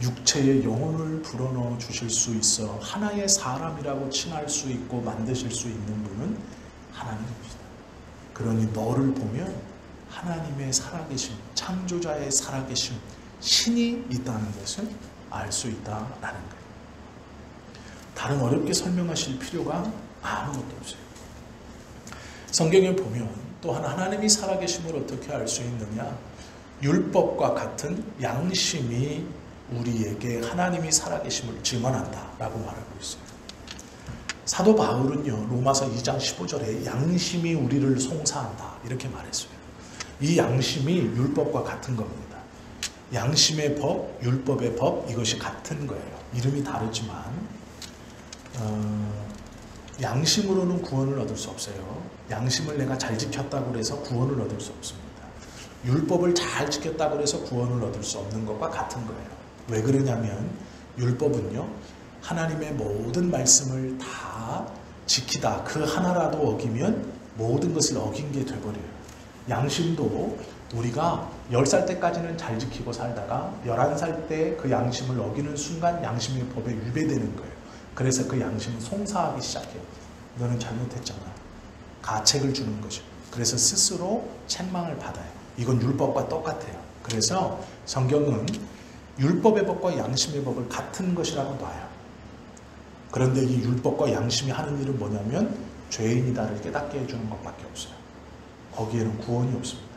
A: 육체의 영혼을 불어넣어 주실 수 있어 하나의 사람이라고 칭할 수 있고 만드실 수 있는 분은 하나님입니다. 그러니 너를 보면 하나님의 살아계심, 창조자의 살아계심, 신이 있다는 것을 알 수 있다라는 거예요. 다른 어렵게 설명하실 필요가 아무것도 없어요. 성경에 보면 또한 하나님이 살아계심을 어떻게 알 수 있느냐? 율법과 같은 양심이 우리에게 하나님이 살아계심을 증언한다라고 말하고 있어요. 사도 바울은요, 로마서 2장 15절에 양심이 우리를 송사한다 이렇게 말했어요. 이 양심이 율법과 같은 겁니다. 양심의 법, 율법의 법, 이것이 같은 거예요. 이름이 다르지만 양심으로는 구원을 얻을 수 없어요. 양심을 내가 잘 지켰다고 해서 구원을 얻을 수 없습니다. 율법을 잘 지켰다고 해서 구원을 얻을 수 없는 것과 같은 거예요. 왜 그러냐면 율법은요, 하나님의 모든 말씀을 다 지키다 그 하나라도 어기면 모든 것을 어긴 게 돼버려요. 양심도 우리가 10살 때까지는 잘 지키고 살다가 11살 때 그 양심을 어기는 순간 양심의 법에 위배되는 거예요. 그래서 그 양심은 송사하기 시작해요. 너는 잘못했잖아. 가책을 주는 거죠. 그래서 스스로 책망을 받아요. 이건 율법과 똑같아요. 그래서 성경은 율법의 법과 양심의 법을 같은 것이라고 놔요. 그런데 이 율법과 양심이 하는 일은 뭐냐면 죄인이다를 깨닫게 해주는 것밖에 없어요. 거기에는 구원이 없습니다.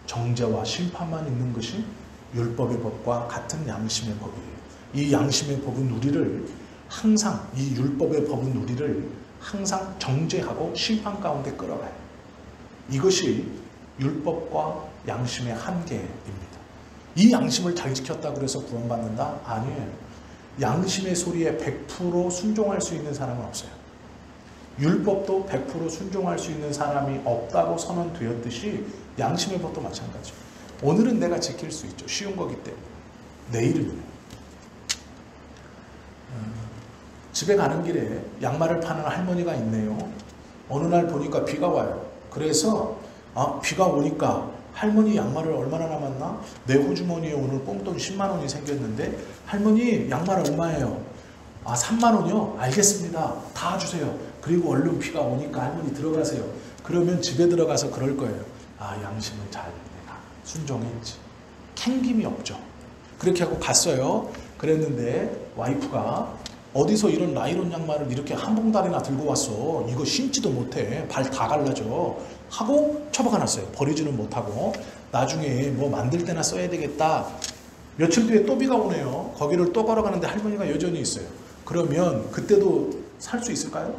A: 정죄와 심판만 있는 것이 율법의 법과 같은 양심의 법이에요. 이 양심의 법은 우리를 항상, 이 율법의 법은 우리를 항상 정죄하고 심판 가운데 끌어가요. 이것이 율법과 양심의 한계입니다. 이 양심을 잘 지켰다고 해서 구원받는다? 아니에요. 양심의 소리에 100% 순종할 수 있는 사람은 없어요. 율법도 100% 순종할 수 있는 사람이 없다고 선언되었듯이 양심의 법도 마찬가지예요. 오늘은 내가 지킬 수 있죠. 쉬운 거기 때문에. 내일은요. 집에 가는 길에 양말을 파는 할머니가 있네요. 어느 날 보니까 비가 와요. 그래서 비가 오니까 할머니 양말을 얼마나 남았나? 내 호주머니에 오늘 꽁돈 10만 원이 생겼는데 할머니 양말 얼마예요? 3만 원이요? 알겠습니다. 다 주세요. 그리고 얼른 비가 오니까 할머니 들어가세요. 그러면 집에 들어가서 그럴 거예요. 양심을 잘 내가 순종했지. 캥김이 없죠. 그렇게 하고 갔어요. 그랬는데 와이프가 어디서 이런 나이론 양말을 이렇게 한 봉다리나 들고 왔어. 이거 신지도 못해. 발 다 갈라져. 하고 처박아 놨어요. 버리지는 못하고. 나중에 뭐 만들 때나 써야 되겠다. 며칠 뒤에 또 비가 오네요. 거기를 또 걸어가는데 할머니가 여전히 있어요. 그러면 그때도 살 수 있을까요?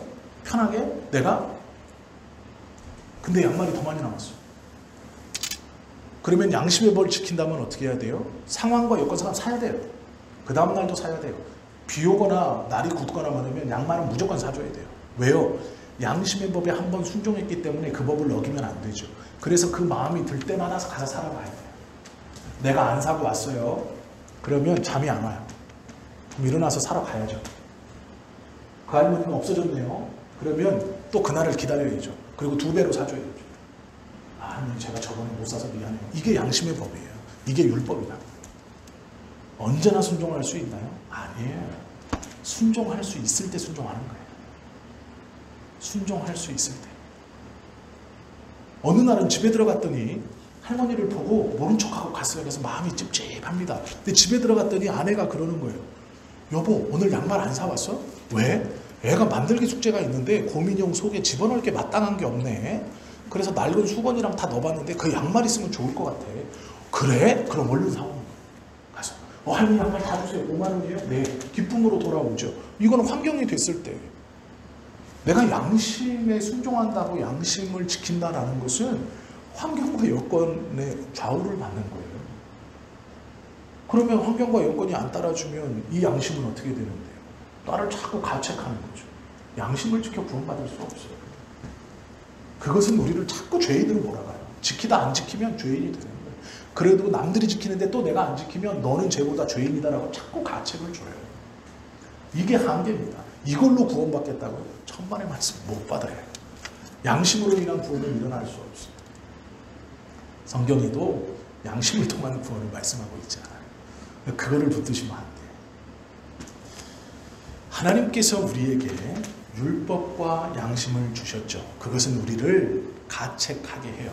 A: 편하게? 내가? 근데 양말이 더 많이 남았어. 그러면 양심의 법을 지킨다면 어떻게 해야 돼요? 상황과 여건상 사야 돼요. 그 다음 날도 사야 돼요. 비 오거나 날이 굳거나 많으면 양말은 무조건 사줘야 돼요. 왜요? 양심의 법에 한번 순종했기 때문에 그 법을 어기면 안 되죠. 그래서 그 마음이 들 때마다 가서 살아가야 돼요. 내가 안 사고 왔어요. 그러면 잠이 안 와요. 그럼 일어나서 사러 가야죠. 그 할머니는 없어졌네요. 그러면 또 그날을 기다려야죠. 그리고 2배로 사줘야죠. 할머니 제가 저번에 못 사서 미안해요. 이게 양심의 법이에요. 이게 율법이다. 언제나 순종할 수 있나요? 아니에요. 순종할 수 있을 때 순종하는 거예요. 순종할 수 있을 때. 어느 날은 집에 들어갔더니 할머니를 보고 모른 척하고 갔어요. 그래서 마음이 찝찝합니다. 근데 집에 들어갔더니 아내가 그러는 거예요. 여보, 오늘 양말 안 사왔어? 왜? 애가 만들기 숙제가 있는데 고민형 속에 집어넣을 게 마땅한 게 없네. 그래서 낡은 수건이랑 다 넣어봤는데 그 양말 있으면 좋을 것 같아. 그래? 그럼 얼른 사오는 거예요. 가서 할머니 양말 다 주세요. 5만 원이에요? 네. 기쁨으로 돌아오죠. 이거는 환경이 됐을 때. 내가 양심에 순종한다고 양심을 지킨다라는 것은 환경과 여건에 좌우를 받는 거예요. 그러면 환경과 여건이 안 따라주면 이 양심은 어떻게 되는데요? 나를 자꾸 가책하는 거죠. 양심을 지켜 구원받을 수 없어요. 그것은 우리를 자꾸 죄인으로 몰아가요. 지키다 안 지키면 죄인이 되는 거예요. 그래도 남들이 지키는데 또 내가 안 지키면 너는 죄보다 죄인이다라고 자꾸 가책을 줘요. 이게 한계입니다. 이걸로 구원받겠다고 천만의 말씀 못 받아요. 양심으로 인한 구원은 일어날 수 없어요. 성경에도 양심을 통한 구원을 말씀하고 있지 않아요. 그거를 붙드시면 안 돼요. 하나님께서 우리에게 율법과 양심을 주셨죠. 그것은 우리를 가책하게 해요.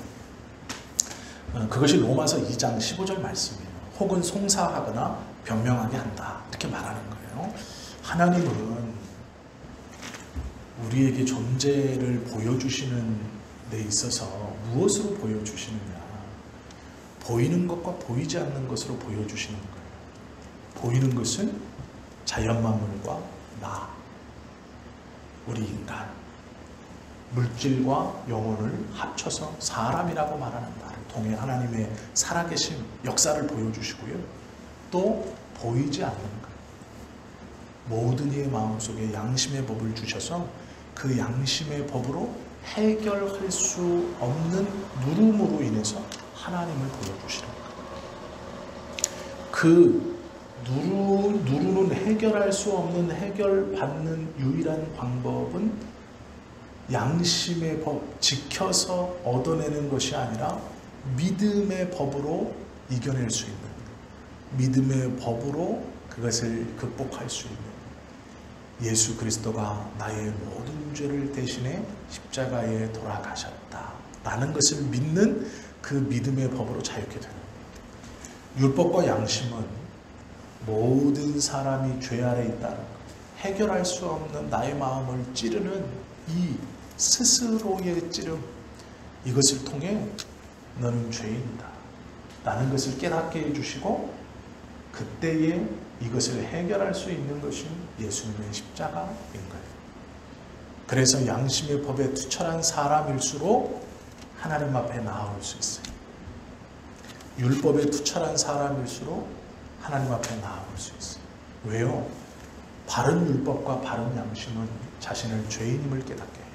A: 그것이 로마서 2장 15절 말씀이에요. 혹은 송사하거나 변명하게 한다. 이렇게 말하는 거예요. 하나님은 우리에게 존재를 보여주시는 데 있어서 무엇으로 보여주시느냐? 보이는 것과 보이지 않는 것으로 보여주시는 거예요. 보이는 것은 자연만물과 나, 우리 인간, 물질과 영혼을 합쳐서 사람이라고 말하는 나를 통해 하나님의 살아계신 역사를 보여주시고요. 또 보이지 않는 것, 모든 이의 마음속에 양심의 법을 주셔서 그 양심의 법으로 해결할 수 없는 누름으로 인해서 하나님을 보여주시는 거예요. 그 누르는 해결할 수 없는 해결받는 유일한 방법은 양심의 법, 지켜서 얻어내는 것이 아니라 믿음의 법으로 이겨낼 수 있는, 믿음의 법으로 그것을 극복할 수 있는, 예수 그리스도가 나의 모든 죄를 대신해 십자가에 돌아가셨다 라는 것을 믿는 그 믿음의 법으로 자유케 되는 거예요. 율법과 양심은 모든 사람이 죄 아래 있다는 것, 해결할 수 없는 나의 마음을 찌르는 이 스스로의 찌름, 이것을 통해 너는 죄인이다, 라는 것을 깨닫게 해주시고 그때에 이것을 해결할 수 있는 것이 예수님의 십자가인 거예요. 그래서 양심의 법에 투철한 사람일수록 하나님 앞에 나아올 수 있어요. 율법에 투철한 사람일수록 하나님 앞에 나아올 수 있어요. 왜요? 바른 율법과 바른 양심은 자신을 죄인임을 깨닫게 해요.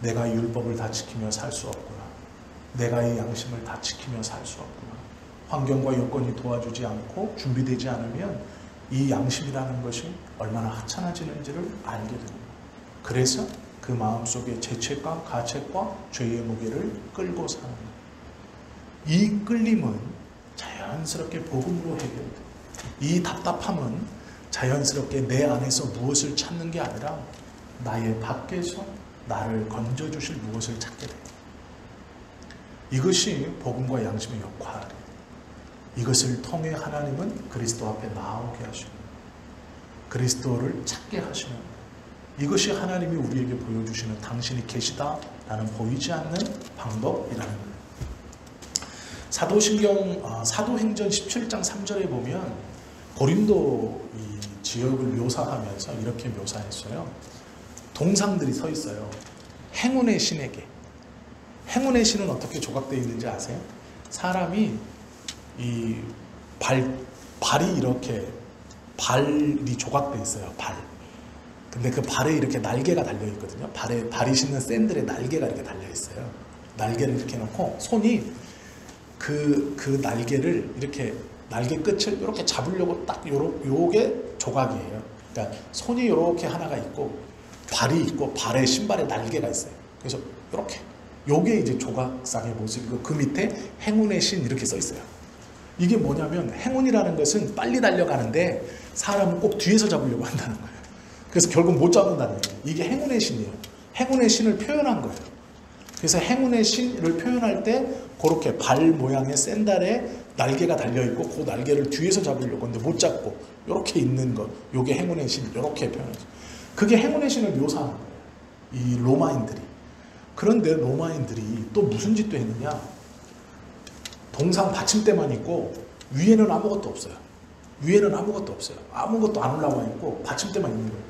A: 내가 이 율법을 다 지키며 살 수 없구나. 내가 이 양심을 다 지키며 살 수 없구나. 환경과 여건이 도와주지 않고 준비되지 않으면 이 양심이라는 것이 얼마나 하찮아지는지를 알게 됩니다. 그래서 그 마음속에 죄책과 가책과 죄의 무게를 끌고 사는 거예요. 이 끌림은 자연스럽게 복음으로 해결돼요. 이 답답함은 자연스럽게 내 안에서 무엇을 찾는 게 아니라 나의 밖에서 나를 건져주실 무엇을 찾게 돼요. 이것이 복음과 양심의 역할이에요. 이것을 통해 하나님은 그리스도 앞에 나오게 하시는 거예요. 그리스도를 찾게 하시는 거예요. 이것이 하나님이 우리에게 보여주시는 당신이 계시다라는 보이지 않는 방법이라는 거예요. 사도행전 17장 3절에 보면 고린도 이 지역을 묘사하면서 이렇게 묘사했어요. 동상들이 서 있어요. 행운의 신에게. 행운의 신은 어떻게 조각되어 있는지 아세요? 사람이 이 발이 이렇게 발이 조각되어 있어요. 발. 근데 그 발에 이렇게 날개가 달려 있거든요. 발이 신는 샌들에 날개가 이렇게 달려 있어요. 날개를 이렇게 놓고 손이 그 날개를 이렇게 날개 끝을 이렇게 잡으려고 딱 요게 조각이에요. 그러니까 손이 이렇게 하나가 있고 발이 있고 발에 신발에 날개가 있어요. 그래서 이렇게 요게 이제 조각상의 모습이고 그 밑에 행운의 신 이렇게 써 있어요. 이게 뭐냐면 행운이라는 것은 빨리 달려가는데 사람은 꼭 뒤에서 잡으려고 한다는 거예요. 그래서 결국 못 잡는다는 거예요. 이게 행운의 신이에요. 행운의 신을 표현한 거예요. 그래서 행운의 신을 표현할 때 그렇게 발 모양의 샌달에 날개가 달려있고 그 날개를 뒤에서 잡으려고 하는데 못 잡고 이렇게 있는 것, 이게 행운의 신 이렇게 표현하죠. 그게 행운의 신을 묘사하는 거예요. 이 로마인들이. 그런데 로마인들이 또 무슨 짓도 했느냐. 동상 받침대만 있고 위에는 아무것도 없어요. 위에는 아무것도 없어요. 아무것도 안 올라와 있고 받침대만 있는 거예요.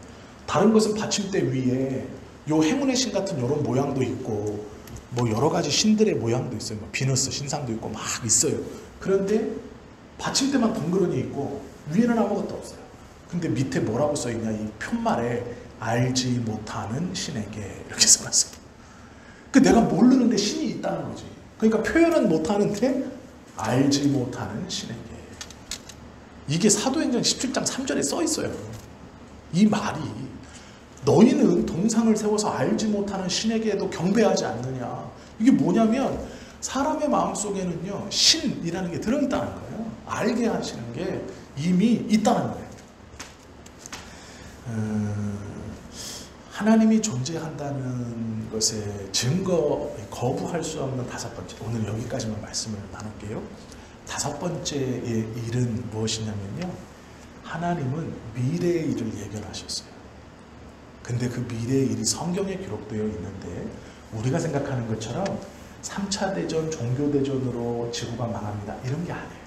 A: 다른 것은 받침대 위에 요 행운의 신 같은 이런 모양도 있고 뭐 여러 가지 신들의 모양도 있어요. 뭐 비너스 신상도 있고 막 있어요. 그런데 받침대만 덩그러니 있고 위에는 아무것도 없어요. 근데 밑에 뭐라고 써있냐. 이 편말에 알지 못하는 신에게 이렇게 써놨어요. 그 내가 모르는데 신이 있다는 거지. 그러니까 표현은 못하는데 알지 못하는 신에게. 이게 사도행전 17장 3절에 써있어요. 이 말이 너희는 동상을 세워서 알지 못하는 신에게도 경배하지 않느냐. 이게 뭐냐면 사람의 마음속에는요 신이라는 게 들어있다는 거예요. 알게 하시는 게 이미 있다는 거예요. 하나님이 존재한다는 것에 증거 거부할 수 없는 다섯 번째, 오늘 여기까지만 말씀을 나눌게요. 다섯 번째의 일은 무엇이냐면요, 하나님은 미래의 일을 예견하셨어요. 근데 그 미래의 일이 성경에 기록되어 있는데 우리가 생각하는 것처럼 3차 대전, 종교대전으로 지구가 망합니다 이런 게 아니에요.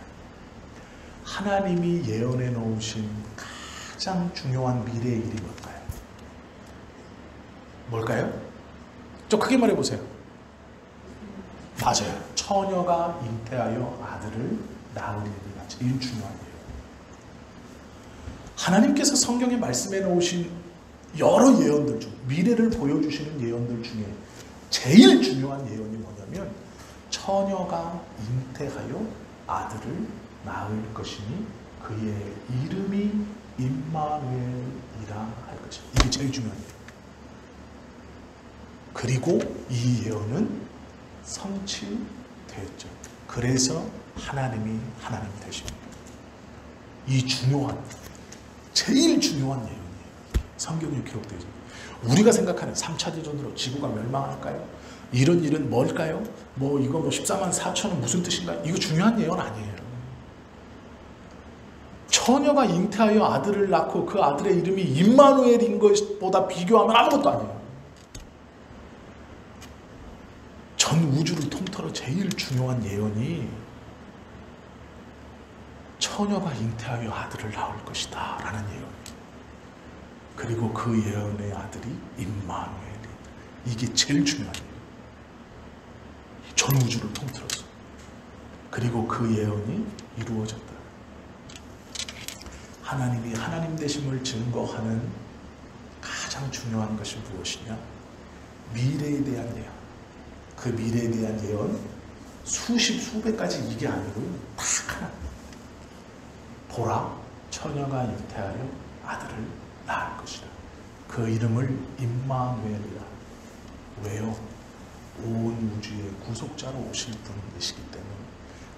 A: 하나님이 예언해 놓으신 가장 중요한 미래의 일이 뭘까요? 뭘까요? 좀 크게 말해보세요. 맞아요. 처녀가 잉태하여 아들을 낳을 일이가 제일 중요한 일이에요. 하나님께서 성경에 말씀해 놓으신 여러 예언들 중, 미래를 보여주시는 예언들 중에 제일 중요한 예언이 뭐냐면 처녀가 잉태하여 아들을 낳을 것이니 그의 이름이 임마누엘이라 할 것이다. 이게 제일 중요한 예언. 그리고 이 예언은 성취되었죠. 그래서 하나님이 하나님 되십니다. 이 중요한, 제일 중요한 예언이에요. 성경에 기록되어 있습니다. 우리가 생각하는 3차 대전으로 지구가 멸망할까요? 이런 일은 뭘까요? 뭐 이거 뭐 14만 4천은 무슨 뜻인가요? 이거 중요한 예언 아니에요. 처녀가 잉태하여 아들을 낳고 그 아들의 이름이 임마누엘인 것보다 비교하면 아무것도 아니에요. 전 우주를 통틀어 제일 중요한 예언이 처녀가 잉태하여 아들을 낳을 것이다 라는 예언. 그리고 그 예언의 아들이 임마누엘이. 이게 제일 중요한 예언. 전 우주를 통틀어서. 그리고 그 예언이 이루어졌다. 하나님이 하나님 되심을 증거하는 가장 중요한 것이 무엇이냐? 미래에 대한 예언. 그 미래에 대한 예언 수십 수백까지 이게 아니고요. 딱 하나. 보라, 처녀가 잉태하여 아들을 낳을 것이다. 그 이름을 임마누엘이라. 왜요? 온 우주의 구속자로 오실 분이시기 때문에.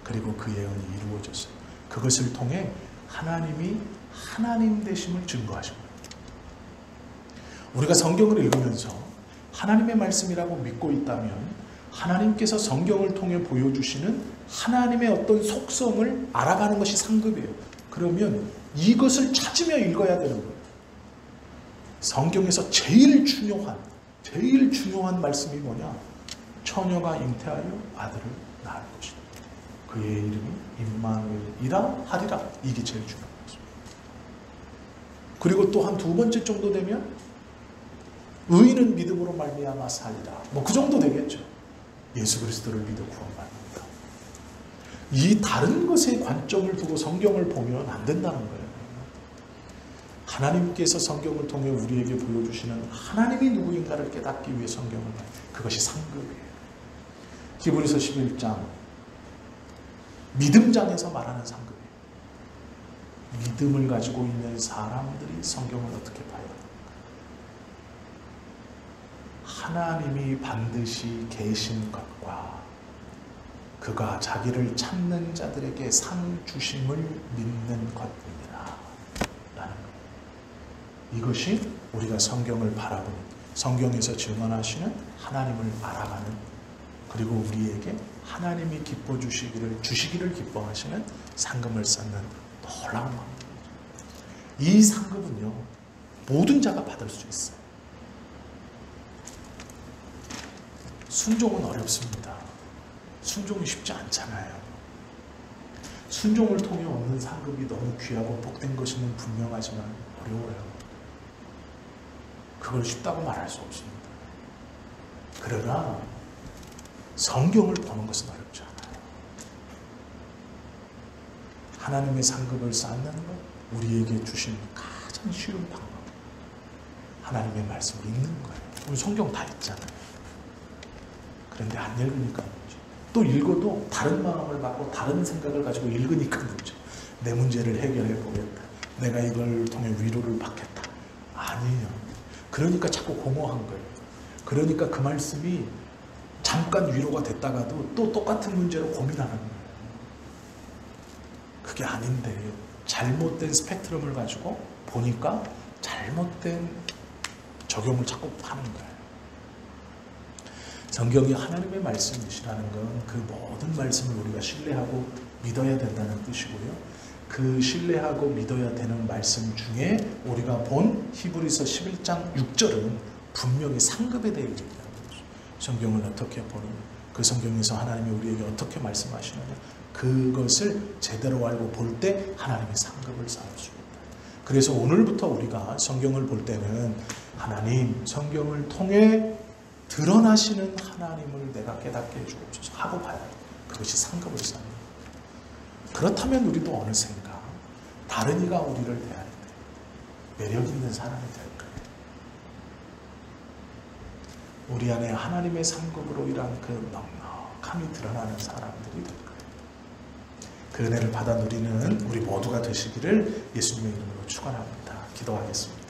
A: 그리고 그 예언이 이루어졌어요. 그것을 통해 하나님이 하나님 되심을 증거하신 거예요. 우리가 성경을 읽으면서 하나님의 말씀이라고 믿고 있다면 하나님께서 성경을 통해 보여주시는 하나님의 어떤 속성을 알아가는 것이 상급이에요. 그러면 이것을 찾으며 읽어야 되는 거예요. 성경에서 제일 중요한 말씀이 뭐냐? 처녀가 잉태하여 아들을 낳을 것이다. 그의 이름이 임마누엘이라 하리라. 이게 제일 중요한 것입니다. 그리고 또 한 두 번째 정도 되면 의인은 믿음으로 말미암아 살리라. 뭐 그 정도 되겠죠. 예수 그리스도를 믿어 구원받는다. 이 다른 것에 관점을 두고 성경을 보면 안 된다는 거예요. 하나님께서 성경을 통해 우리에게 보여주시는 하나님이 누구인가를 깨닫기 위해 성경을 봐요. 그것이 상급이에요. 히브리서 11장 믿음장에서 말하는 상급이에요. 믿음을 가지고 있는 사람들이 성경을 어떻게 봐야 합니까? 하나님이 반드시 계신 것과 그가 자기를 찾는 자들에게 상 주심을 믿는 것입니다. 라는 거예요. 이것이 우리가 성경을 바라보는, 성경에서 증언하시는 하나님을 알아가는, 그리고 우리에게 하나님이 주시기를 기뻐하시는 상급을 쌓는 놀라운 방법이죠. 이 상급은요, 모든 자가 받을 수 있어요. 순종은 어렵습니다. 순종이 쉽지 않잖아요. 순종을 통해 얻는 상급이 너무 귀하고 복된 것이면 분명하지만 어려워요. 그걸 쉽다고 말할 수 없습니다. 그러나 성경을 보는 것은 어렵지 않아요. 하나님의 상급을 쌓는 것, 우리에게 주신 가장 쉬운 방법, 하나님의 말씀을 읽는 거예요. 우리 성경 다 있잖아요. 그런데 안 읽으니까 문제. 또 읽어도 다른 마음을 갖고 다른 생각을 가지고 읽으니까 문제. 내 문제를 해결해 보겠다. 내가 이걸 통해 위로를 받겠다. 아니에요. 그러니까 자꾸 공허한 거예요. 그러니까 그 말씀이 잠깐 위로가 됐다가도 또 똑같은 문제로 고민하는 거예요. 그게 아닌데 잘못된 스펙트럼을 가지고 보니까 잘못된 적용을 자꾸 하는 거예요. 성경이 하나님의 말씀이시라는 건 그 모든 말씀을 우리가 신뢰하고 믿어야 된다는 뜻이고요. 그 신뢰하고 믿어야 되는 말씀 중에 우리가 본 히브리서 11장 6절은 분명히 상급에 대해 얘기하는 거죠. 성경을 어떻게 보느냐, 그 성경에서 하나님이 우리에게 어떻게 말씀하시느냐, 그것을 제대로 알고 볼 때 하나님의 상급을 쌓을 수 있다. 그래서 오늘부터 우리가 성경을 볼 때는 하나님, 성경을 통해 드러나시는 하나님을 내가 깨닫게 해주옵소서 하고 봐야 돼. 그것이 상급을 쌓는 거예요. 그렇다면 우리도 어느샌가 다른 이가 우리를 대할 때 매력 있는 사람이 될 거예요. 우리 안에 하나님의 상급으로 인한 그 넉넉함이 드러나는 사람들이 될 거예요. 그 은혜를 받아 누리는 우리 모두가 되시기를 예수님의 이름으로 축원합니다. 기도하겠습니다.